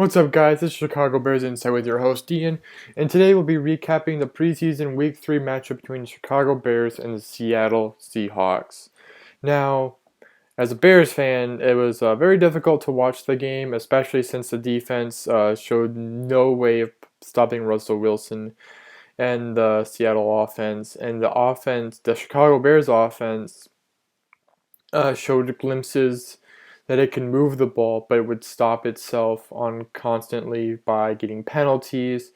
What's up, guys? It's Chicago Bears Insight with your host, Ian, and today we'll be recapping the preseason Week 3 matchup between the Chicago Bears and the Seattle Seahawks. Now, as a Bears fan, it was very difficult to watch the game, especially since the defense showed no way of stopping Russell Wilson and the Seattle offense. And the Chicago Bears offense, showed glimpses that it can move the ball, but it would stop itself on constantly by getting penalties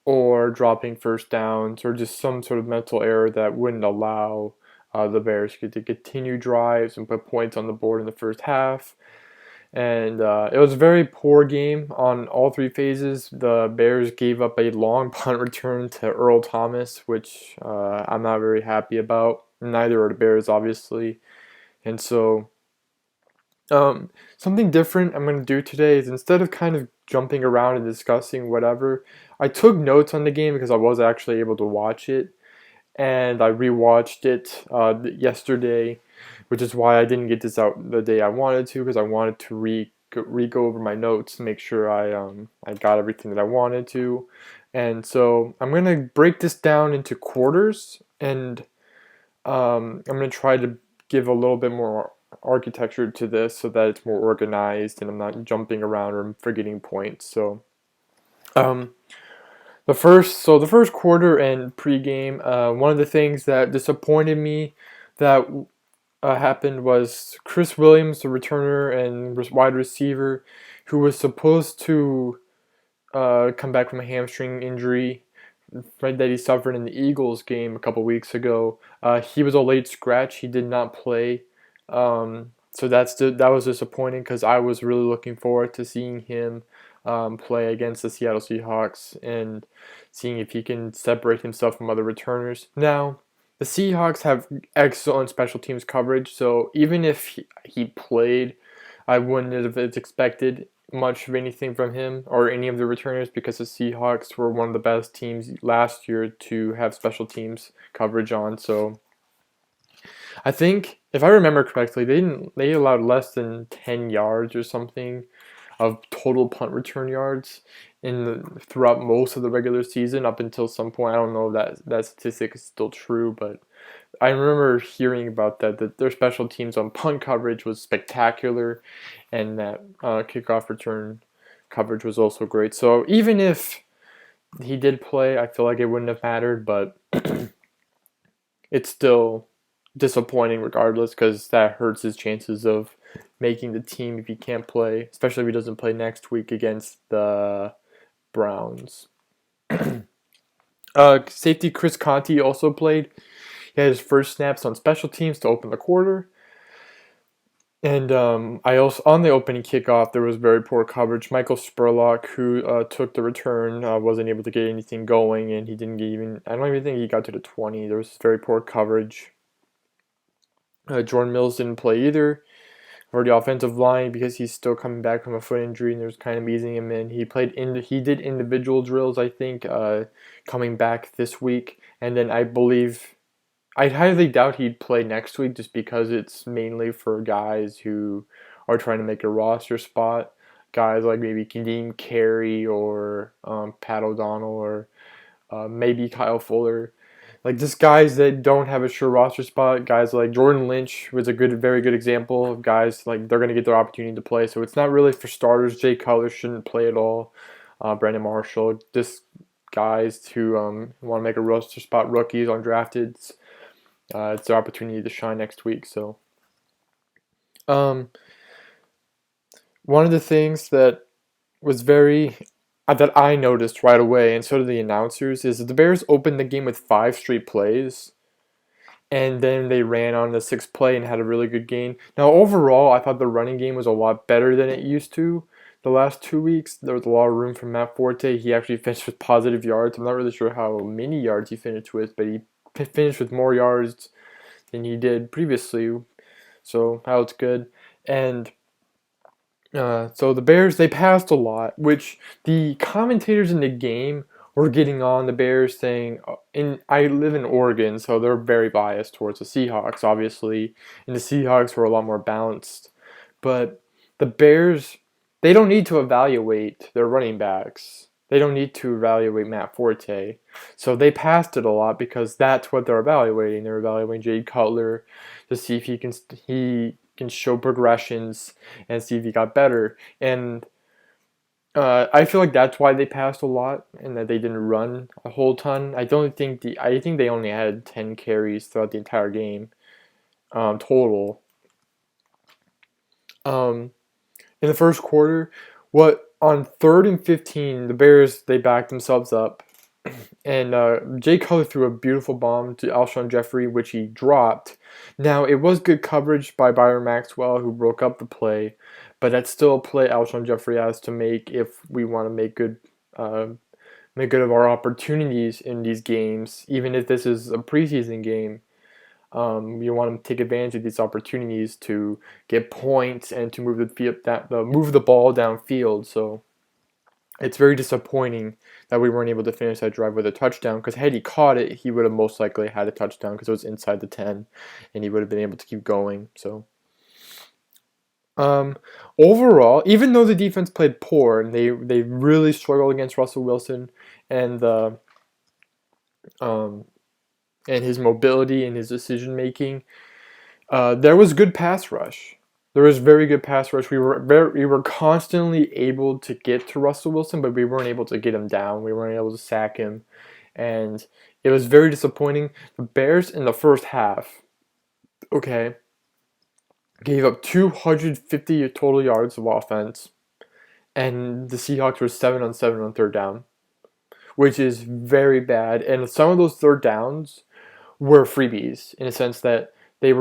or dropping first downs or just some sort of mental error that wouldn't allow the Bears to continue drives and put points on the board in the first half. And it was a very poor game on all three phases. The Bears gave up a long punt return to Earl Thomas, which I'm not very happy about. Neither are the Bears, obviously. And so something different I'm going to do today is instead of kind of jumping around and discussing whatever, I took notes on the game because I was actually able to watch it, and I rewatched it yesterday, which is why I didn't get this out the day I wanted to, because I wanted to go over my notes to make sure I got everything that I wanted to. And so I'm going to break this down into quarters, and I'm going to try to give a little bit more architecture to this so that it's more organized and I'm not jumping around or forgetting points. So um, the first quarter and pregame, one of the things that disappointed me that happened was Chris Williams, the returner and wide receiver, who was supposed to come back from a hamstring injury, right, that he suffered in the Eagles game a couple weeks ago. He was a late scratch. He did not play. So that was disappointing because I was really looking forward to seeing him play against the Seattle Seahawks and seeing if he can separate himself from other returners. Now, the Seahawks have excellent special teams coverage, so even if he played, I wouldn't have expected much of anything from him or any of the returners because the Seahawks were one of the best teams last year to have special teams coverage on. So I think if I remember correctly, they allowed less than 10 yards or something of total punt return yards throughout most of the regular season up until some point. I don't know if that statistic is still true, but I remember hearing about that their special teams on punt coverage was spectacular, and that kickoff return coverage was also great. So even if he did play, I feel like it wouldn't have mattered, but it's still disappointing regardless because that hurts his chances of making the team if he can't play, especially if he doesn't play next week against the Browns. Safety Chris Conti also played. He had his first snaps on special teams to open the quarter. And I also on the opening kickoff there was very poor coverage. Michael Spurlock, who took the return, wasn't able to get anything going, and he didn't get even. I don't even think he got to the 20. There was very poor coverage. Jordan Mills didn't play either for the offensive line because he's still coming back from a foot injury, and there's kind of easing him in. He did individual drills, I think, coming back this week, and then I highly doubt he'd play next week just because it's mainly for guys who are trying to make a roster spot. Guys like maybe Kadeem Carey or Pat O'Donnell or maybe Kyle Fuller. Like just guys that don't have a sure roster spot. Guys like Jordan Lynch was very good example of guys like they're going to get their opportunity to play. So it's not really for starters. Jay Cutler shouldn't play at all. Brandon Marshall, just guys who want to make a roster spot. Rookies, undrafted. It's their opportunity to shine next week. So, one of the things that was that I noticed right away, and so did the announcers, is that the Bears opened the game with 5 straight plays, and then they ran on the 6th play and had a really good game. Now, overall, I thought the running game was a lot better than it used to. The last 2 weeks, there was a lot of room for Matt Forte. He actually finished with positive yards. I'm not really sure how many yards he finished with, but he finished with more yards than he did previously, so that was good. And so the Bears, they passed a lot, which the commentators in the game were getting on the Bears saying, I live in Oregon, so they're very biased towards the Seahawks, obviously, and the Seahawks were a lot more balanced. But the Bears they don't need to evaluate their running backs. They don't need to evaluate Matt Forte. So they passed it a lot because that's what they're evaluating. They're evaluating Jay Cutler to see if he can show progressions and see if he got better. And I feel like that's why they passed a lot and that they didn't run a whole ton. I think they only had 10 carries throughout the entire game total. Um, in the first quarter, what on 3rd and 15, the Bears they backed themselves up, and Jay Cutler threw a beautiful bomb to Alshon Jeffrey, which he dropped. Now it was good coverage by Byron Maxwell, who broke up the play, but that's still a play Alshon Jeffrey has to make if we want to make good of our opportunities in these games, even if this is a preseason game. You want to take advantage of these opportunities to get points and to move the ball downfield. So it's very disappointing that we weren't able to finish that drive with a touchdown. Because had he caught it, he would have most likely had a touchdown because it was inside the 10, and he would have been able to keep going. So um, overall, even though the defense played poor and they really struggled against Russell Wilson and the um, and his mobility and his decision making. There was good pass rush. There was very good pass rush. We were constantly able to get to Russell Wilson, but we weren't able to get him down. We weren't able to sack him, and it was very disappointing. The Bears in the first half, okay, gave up 250 total yards of offense, and the Seahawks were 7 on 7 on third down, which is very bad. And some of those third downs were freebies in a sense that there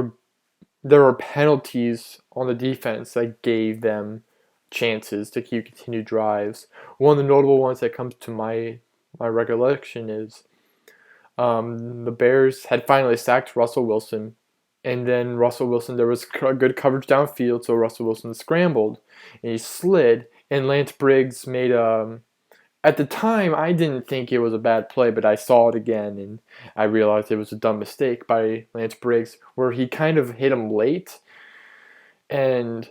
were penalties on the defense that gave them chances to keep continued drives. One of the notable ones that comes to my recollection is the Bears had finally sacked Russell Wilson, and then there was good coverage downfield, so Russell Wilson scrambled and he slid, and Lance Briggs made at the time, I didn't think it was a bad play, but I saw it again and I realized it was a dumb mistake by Lance Briggs where he kind of hit him late and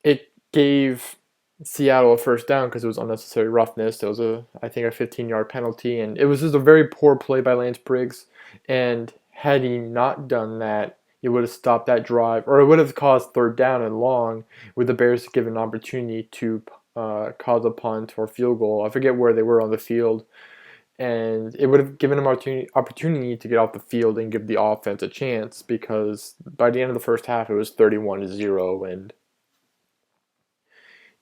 it gave Seattle a first down because it was unnecessary roughness. It was I think a 15-yard penalty, and it was just a very poor play by Lance Briggs. And had he not done that, it would have stopped that drive, or it would have caused third down and long with the Bears given an opportunity to cause a punt or field goal. I forget where they were on the field, and it would have given them opportunity to get off the field and give the offense a chance because by the end of the first half it was 31-0, and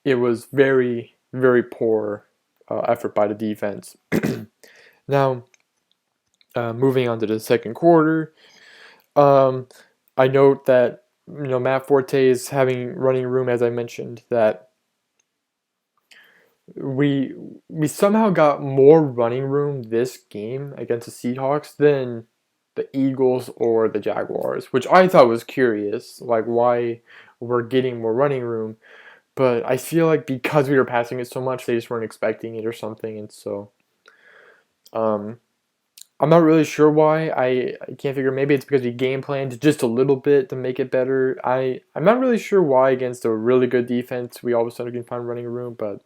it was very, very poor effort by the defense. Now, moving on to the second quarter, I note that Matt Forte is having running room, as I mentioned, that we somehow got more running room this game against the Seahawks than the Eagles or the Jaguars, which I thought was curious, like why we're getting more running room. But I feel like because we were passing it so much, they just weren't expecting it or something, and so um, I'm not really sure why. I can't figure. Maybe it's because we game planned just a little bit to make it better. I'm not really sure why against a really good defense we all of a sudden can find running room, but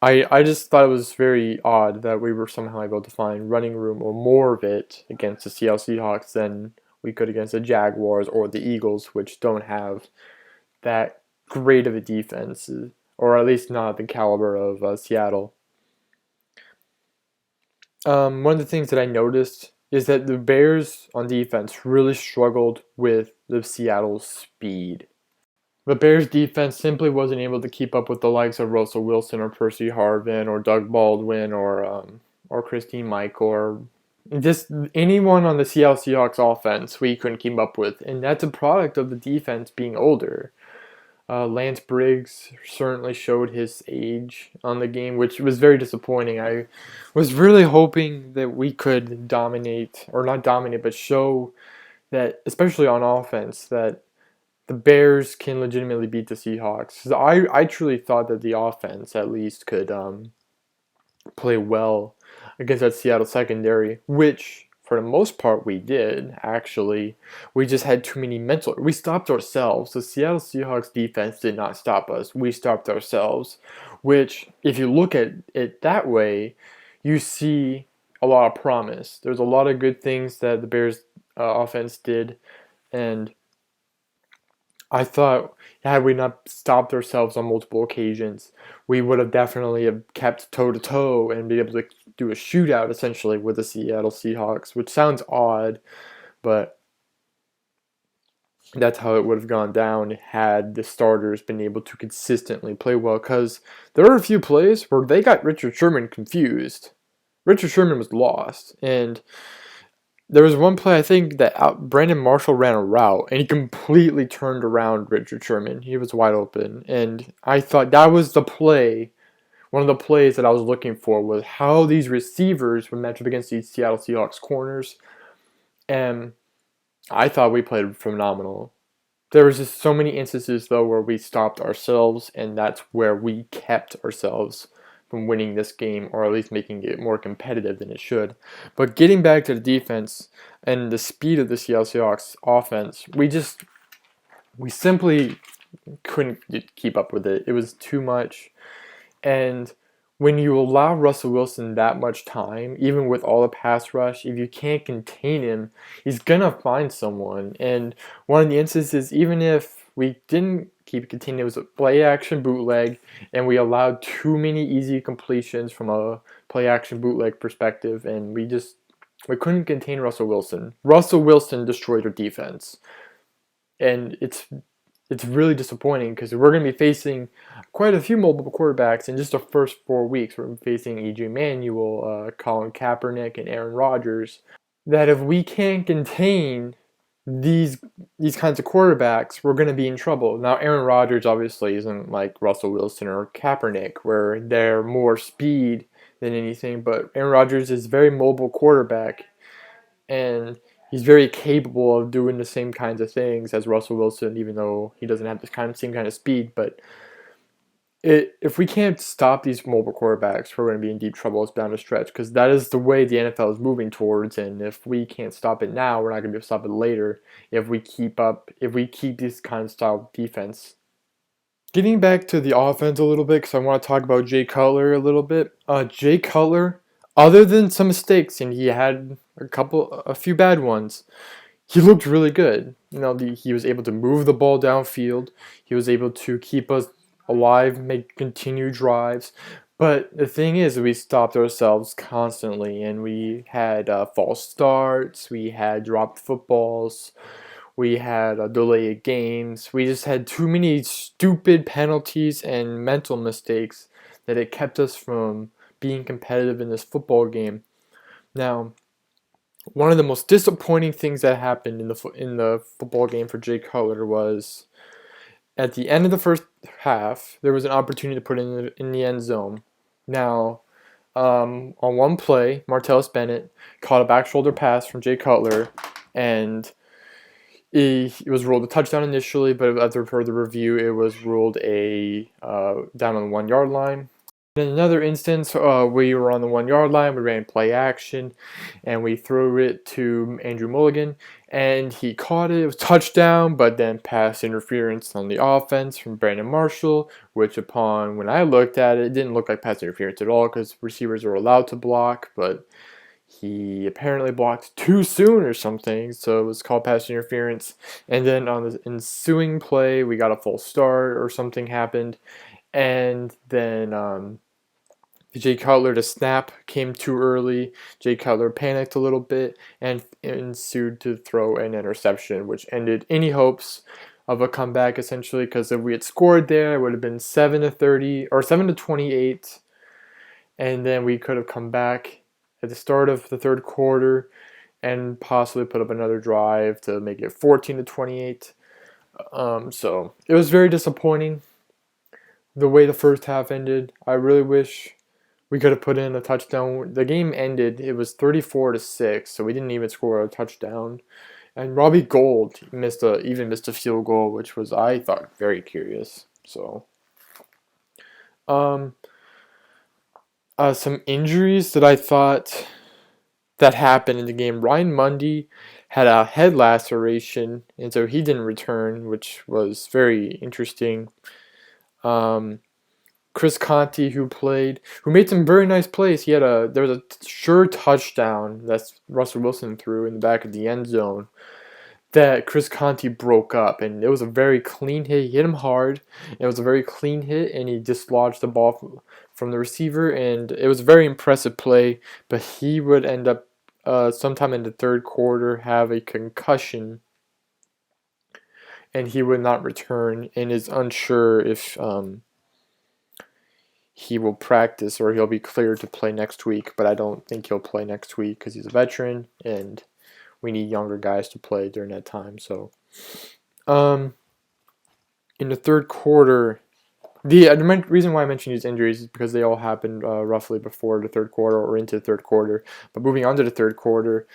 I just thought it was very odd that we were somehow able to find running room or more of it against the Seattle Seahawks than we could against the Jaguars or the Eagles, which don't have that great of a defense, or at least not the caliber of Seattle. One of the things that I noticed is that the Bears on defense really struggled with the Seattle's speed. The Bears defense simply wasn't able to keep up with the likes of Russell Wilson or Percy Harvin or Doug Baldwin or Christine Michael or just anyone on the Seattle Seahawks offense we couldn't keep up with, and that's a product of the defense being older. Lance Briggs certainly showed his age on the game, which was very disappointing. I was really hoping that we could dominate, or not dominate, but show that, especially on offense, that the Bears can legitimately beat the Seahawks. I truly thought that the offense at least could play well against that Seattle secondary, which for the most part, we did, actually. We just had too many mental. We stopped ourselves. The Seattle Seahawks defense did not stop us. We stopped ourselves, which, if you look at it that way, you see a lot of promise. There's a lot of good things that the Bears offense did, and I thought had we not stopped ourselves on multiple occasions, we would have definitely have kept toe to toe and be able to do a shootout essentially with the Seattle Seahawks, which sounds odd, but that's how it would have gone down had the starters been able to consistently play well. Because there were a few plays where they got Richard Sherman confused. Richard Sherman was lost, and there was one play I think that Brandon Marshall ran a route and he completely turned around Richard Sherman. He was wide open, and I thought that was the play. One of the plays that I was looking for was how these receivers would match up against these Seattle Seahawks corners, and I thought we played phenomenal. There was just so many instances though where we stopped ourselves, and that's where we kept ourselves from winning this game, or at least making it more competitive than it should. But getting back to the defense and the speed of the Seattle Seahawks offense, we simply couldn't keep up with it. It was too much. And when you allow Russell Wilson that much time, even with all the pass rush, if you can't contain him, he's gonna find someone. And one of the instances, even if we didn't keep containing, it was a play action bootleg, and we allowed too many easy completions from a play action bootleg perspective, and we couldn't contain Russell Wilson. Russell Wilson destroyed our defense, and it's really disappointing because we're going to be facing quite a few mobile quarterbacks in just the first 4 weeks. We're facing E.J. Manuel, Colin Kaepernick, and Aaron Rodgers. That if we can't contain these kinds of quarterbacks, we're going to be in trouble. Now, Aaron Rodgers obviously isn't like Russell Wilson or Kaepernick, where they're more speed than anything, but Aaron Rodgers is a very mobile quarterback, and he's very capable of doing the same kinds of things as Russell Wilson, even though he doesn't have the same kind of speed. But if we can't stop these mobile quarterbacks, we're going to be in deep trouble down the stretch, because that is the way the NFL is moving towards. And if we can't stop it now, we're not going to be able to stop it later if we keep this kind of style defense. Getting back to the offense a little bit, because I want to talk about Jay Cutler a little bit. Jay Cutler, other than some mistakes, and he had a few bad ones, he looked really good. He was able to move the ball downfield. He was able to keep us alive, make continued drives. But the thing is, we stopped ourselves constantly, and we had false starts. We had dropped footballs. We had delayed games. We just had too many stupid penalties and mental mistakes that it kept us from being competitive in this football game. Now, one of the most disappointing things that happened in the football game for Jay Cutler was at the end of the first half, there was an opportunity to put it in the end zone. Now, on one play, Martellus Bennett caught a back shoulder pass from Jay Cutler, and it was ruled a touchdown initially, but after further review, it was ruled a down on the 1 yard line. In another instance, we were on the 1 yard line, we ran play action, and we threw it to Andrew Mulligan, and he caught it. It was touchdown, but then pass interference on the offense from Brandon Marshall, which when I looked at it, it didn't look like pass interference at all because receivers are allowed to block, but he apparently blocked too soon or something, so it was called pass interference. And then on the ensuing play, we got a false start or something happened, and then Jay Cutler, the snap came too early. Jay Cutler panicked a little bit and ensued to throw an interception, which ended any hopes of a comeback essentially. Because if we had scored there, it would have been 7-30 or 7-28, and then we could have come back at the start of the third quarter and possibly put up another drive to make it 14-28. So it was very disappointing the way the first half ended. I really wish we could have put in a touchdown. The game ended, it was 34-6, so we didn't even score a touchdown. And Robbie Gould missed a field goal, which was, I thought, very curious. So, some injuries that I thought that happened in the game. Ryan Mundy had a head laceration, and so he didn't return, which was very interesting. Um, Chris Conti, who made some very nice plays. There was a sure touchdown that Russell Wilson threw in the back of the end zone that Chris Conti broke up, and it was a very clean hit. He hit him hard. It was a very clean hit, and he dislodged the ball from the receiver, and it was a very impressive play. But he would end up sometime in the third quarter have a concussion, and he would not return, and is unsure if he will practice or he'll be cleared to play next week. But I don't think he'll play next week because he's a veteran, and we need younger guys to play during that time. So, in the third quarter, the reason why I mentioned these injuries is because they all happened roughly before the third quarter or into the third quarter. But moving on to the third quarter,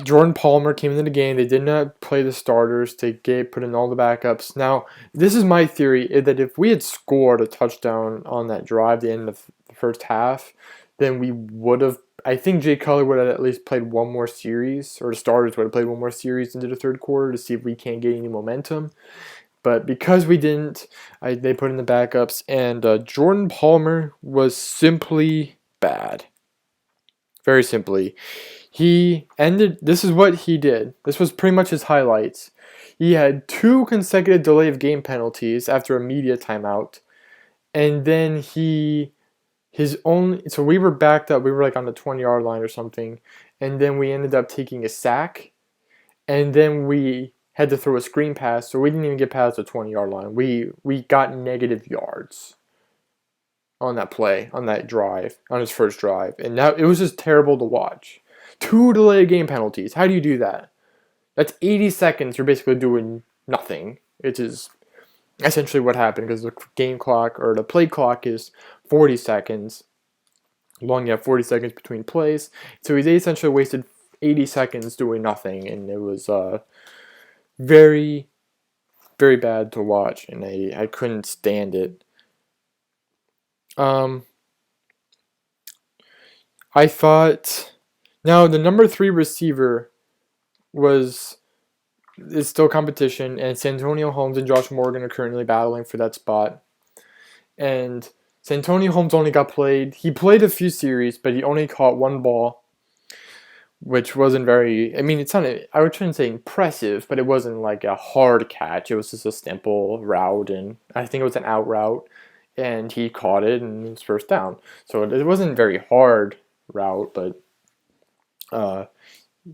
Jordan Palmer came into the game. They did not play the starters. They put in all the backups. Now, this is my theory, that if we had scored a touchdown on that drive, the end of the first half, then we would have. I think Jay Cutler would have at least played one more series, or the starters would have played one more series into the third quarter to see if we can't get any momentum. But because we didn't, they put in the backups, and Jordan Palmer was simply bad. Very simply. This is what he did. This was pretty much his highlights. He had 2 consecutive delay of game penalties after a media timeout. And then so we were backed up. We were like on the 20-yard line or something. And then we ended up taking a sack. And then we had to throw a screen pass. So we didn't even get past the 20-yard line. We got negative yards on that play, on that drive, on his first drive. And now it was just terrible to watch. 2 delayed game penalties. How do you do that? That's 80 seconds. You're basically doing nothing. It is essentially what happened because the game clock or the play clock is 40 seconds long. You have 40 seconds between plays. So he essentially wasted 80 seconds doing nothing, and it was very, very bad to watch, and I couldn't stand it. I thought. Now, the number 3 receiver is still competition, and Santonio Holmes and Josh Morgan are currently battling for that spot. And Santonio Holmes only got played. He played a few series, but he only caught 1 ball, which wasn't very. I mean, it sounded. I wouldn't say impressive, but it wasn't like a hard catch. It was just a simple route, and I think it was an out route, and he caught it, and it was first down. So it wasn't a very hard route, but.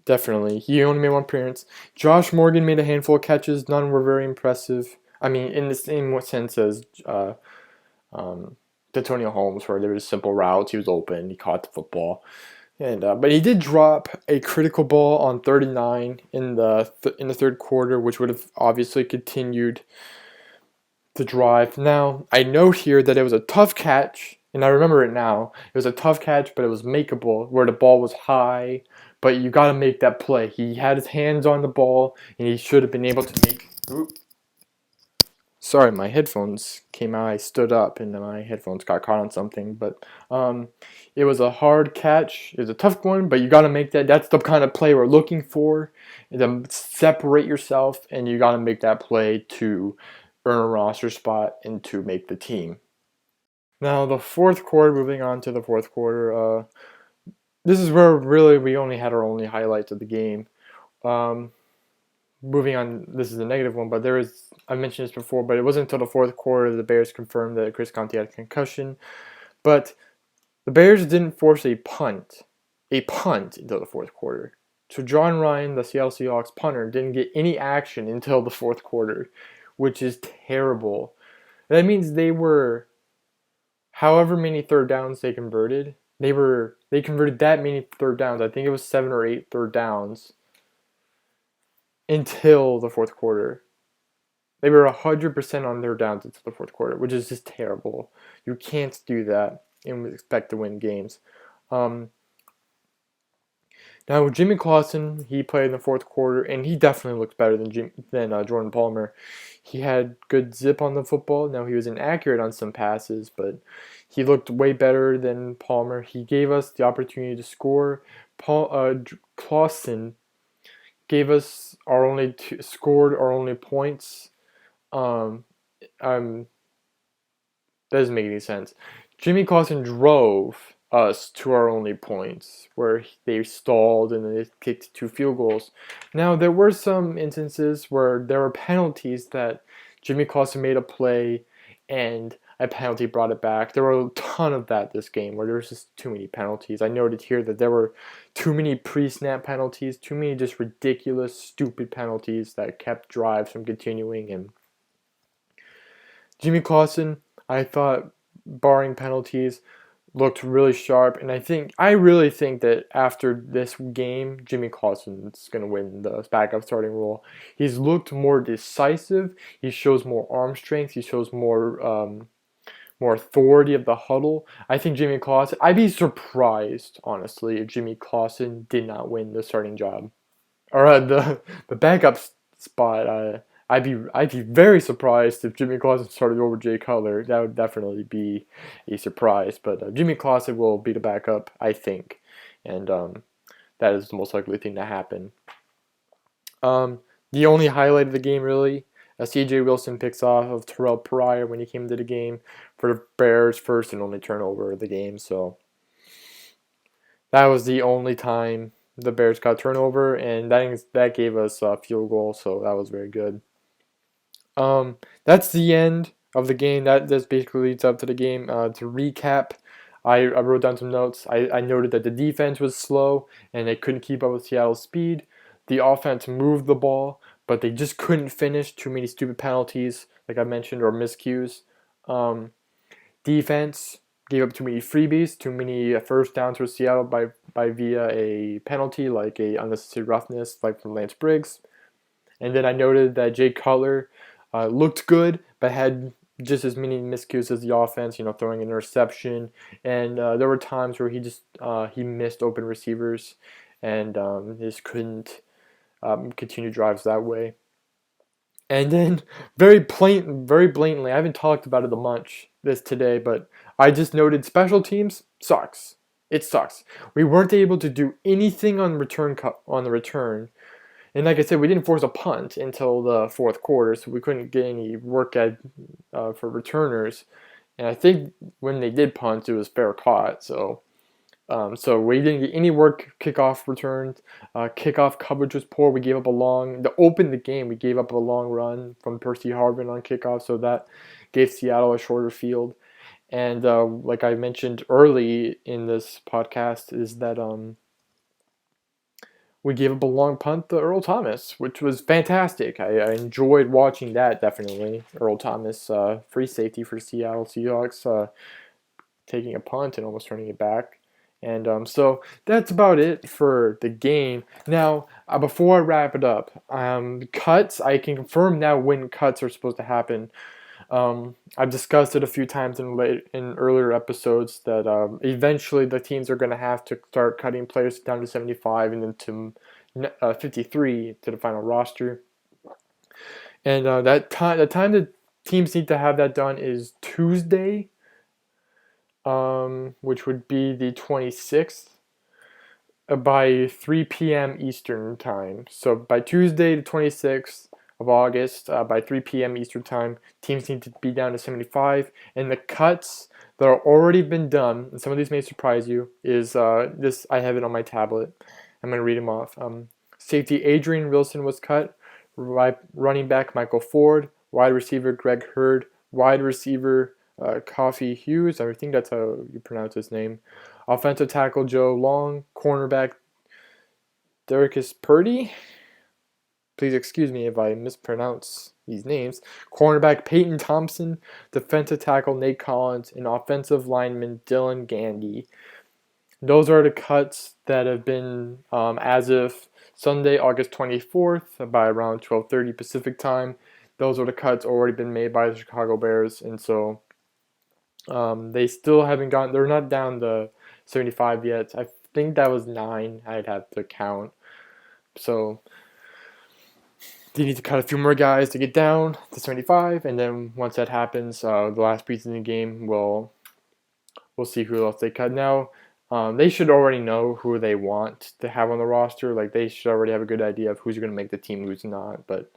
Definitely. He only made 1 appearance. Josh Morgan made a handful of catches. None were very impressive. I mean, in the same sense as Antonio Holmes, where there was simple routes. He was open. He caught the football. But he did drop a critical ball on 39 in the third quarter, which would have obviously continued the drive. Now, I note here that it was a tough catch. And I remember it now. It was a tough catch, but it was makeable, where the ball was high. But you got to make that play. He had his hands on the ball, and he should have been able to make. Sorry, my headphones came out. I stood up, and my headphones got caught on something. But it was a hard catch. It was a tough one, but you got to make that. That's the kind of play we're looking for. To separate yourself, and you got to make that play to earn a roster spot and to make the team. Now, the fourth quarter, moving on to the fourth quarter, this is where really we only had our only highlights of the game. Moving on, this is a negative one, but I mentioned this before, but it wasn't until the fourth quarter the Bears confirmed that Chris Conti had a concussion. But the Bears didn't force a punt until the fourth quarter. So John Ryan, the Seattle Seahawks punter, didn't get any action until the fourth quarter, which is terrible. That means they were. However many third downs they converted, they converted that many third downs. I think it was 7 or 8 third downs until the fourth quarter. They were 100% on third downs until the fourth quarter, which is just terrible. You can't do that and expect to win games. Now Now, Jimmy Clausen, he played in the fourth quarter, and he definitely looked better than Jordan Palmer. He had good zip on the football. Now, he was inaccurate on some passes, but he looked way better than Palmer. He gave us the opportunity to score. Clausen gave us scored our only points. Um, um, doesn't make any sense. Jimmy Clausen drove us to our only points where they stalled and they kicked 2 field goals. Now, there were some instances where there were penalties that Jimmy Clausen made a play and a penalty brought it back. There were a ton of that this game where there was just too many penalties. I noted here that there were too many pre-snap penalties, too many just ridiculous, stupid penalties that kept drives from continuing. And Jimmy Clausen, I thought, barring penalties, looked really sharp, and I really think that after this game, Jimmy Clausen's going to win the backup starting role. He's looked more decisive. He shows more arm strength. He shows more authority of the huddle. I think Jimmy Clausen. I'd be surprised, honestly, if Jimmy Clausen did not win the starting job or the backup spot. I'd be very surprised if Jimmy Clausen started over Jay Cutler. That would definitely be a surprise. But Jimmy Clausen will be the backup, I think, and that is the most likely thing to happen. The only highlight of the game, really, C.J. Wilson picks off of Terrell Pryor when he came to the game for the Bears' first and only turnover of the game. So that was the only time the Bears got turnover, and that gave us a field goal. So that was very good. That's the end of the game. That basically leads up to the game. To recap, I wrote down some notes. I noted that the defense was slow and they couldn't keep up with Seattle's speed. The offense moved the ball, but they just couldn't finish. Too many stupid penalties, like I mentioned, or miscues. Defense gave up too many freebies, too many first downs for Seattle by via a penalty, like a unnecessary roughness, like from Lance Briggs. And then I noted that Jay Cutler looked good, but had just as many miscues as the offense. Throwing an interception, and there were times where he missed open receivers, and just couldn't continue drives that way. And then very blatantly, I haven't talked about it much today, but I just noted special teams sucks. It sucks. We weren't able to do anything on the return. And like I said, we didn't force a punt until the fourth quarter, so we couldn't get any work for returners. And I think when they did punt, it was fair caught. So we didn't get any work kickoff returns. Kickoff coverage was poor. We gave up to open the game, we gave up a long run from Percy Harvin on kickoff, so that gave Seattle a shorter field. And like I mentioned early in this podcast, is that we gave up a long punt to Earl Thomas, which was fantastic. I enjoyed watching that, definitely. Earl Thomas, free safety for Seattle Seahawks, taking a punt and almost turning it back. And so that's about it for the game. Now, before I wrap it up, cuts, I can confirm now when cuts are supposed to happen. I've discussed it a few times in earlier episodes that eventually the teams are going to have to start cutting players down to 75 and then to 53 to the final roster. And the time that teams need to have that done is Tuesday, which would be the 26th. By 3 p.m. Eastern time. So by Tuesday, the 26th of August, by 3 p.m. Eastern time, teams need to be down to 75. And the cuts that are already been done, and some of these may surprise you, is this. I have it on my tablet. I'm going to read them off. Safety Adrian Wilson was cut. Running back Michael Ford. Wide receiver Greg Hurd. Wide receiver Coffee Hughes. I think that's how you pronounce his name. Offensive tackle Joe Long, cornerback Derrickis Purdy. Please excuse me if I mispronounce these names. Cornerback Peyton Thompson, defensive tackle Nate Collins, and offensive lineman Dylan Gandy. Those are the cuts that have been as of Sunday, August 24th, by around 12:30 Pacific time. Those are the cuts already been made by the Chicago Bears, and so they still haven't gotten. They're not down to 75 yet. I think that was 9. I'd have to count. So they need to cut a few more guys to get down to 75, and then once that happens, the last preseason game we'll see who else they cut. Now, they should already know who they want to have on the roster. Like they should already have a good idea of who's going to make the team, who's not. But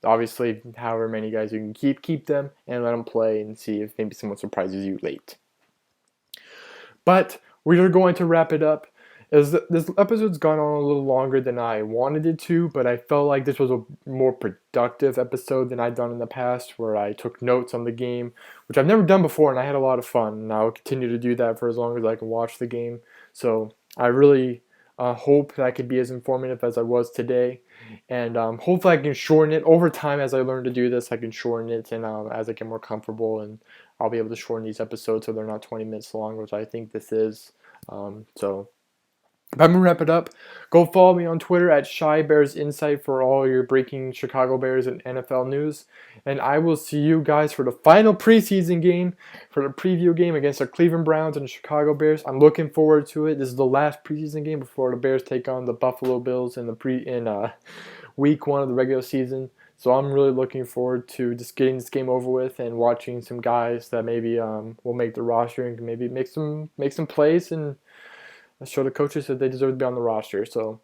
obviously, however many guys you can keep them and let them play and see if maybe someone surprises you late. But we are going to wrap it up. As this episode's gone on a little longer than I wanted it to, but I felt like this was a more productive episode than I'd done in the past, where I took notes on the game, which I've never done before, and I had a lot of fun. And I'll continue to do that for as long as I can watch the game. So I really hope that I could be as informative as I was today, and hopefully I can shorten it over time as I learn to do this. I can shorten it, and as I get more comfortable, and I'll be able to shorten these episodes so they're not 20 minutes long, which I think this is. So I'm gonna wrap it up. Go follow me on Twitter at ShyBearsInsight for all your breaking Chicago Bears and NFL news. And I will see you guys for the final preseason game, for the preview game against the Cleveland Browns and the Chicago Bears. I'm looking forward to it. This is the last preseason game before the Bears take on the Buffalo Bills in week 1 of the regular season. So I'm really looking forward to just getting this game over with and watching some guys that maybe will make the roster and maybe make some plays and show the coaches that they deserve to be on the roster. So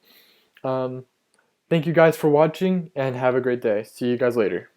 thank you guys for watching and have a great day. See you guys later.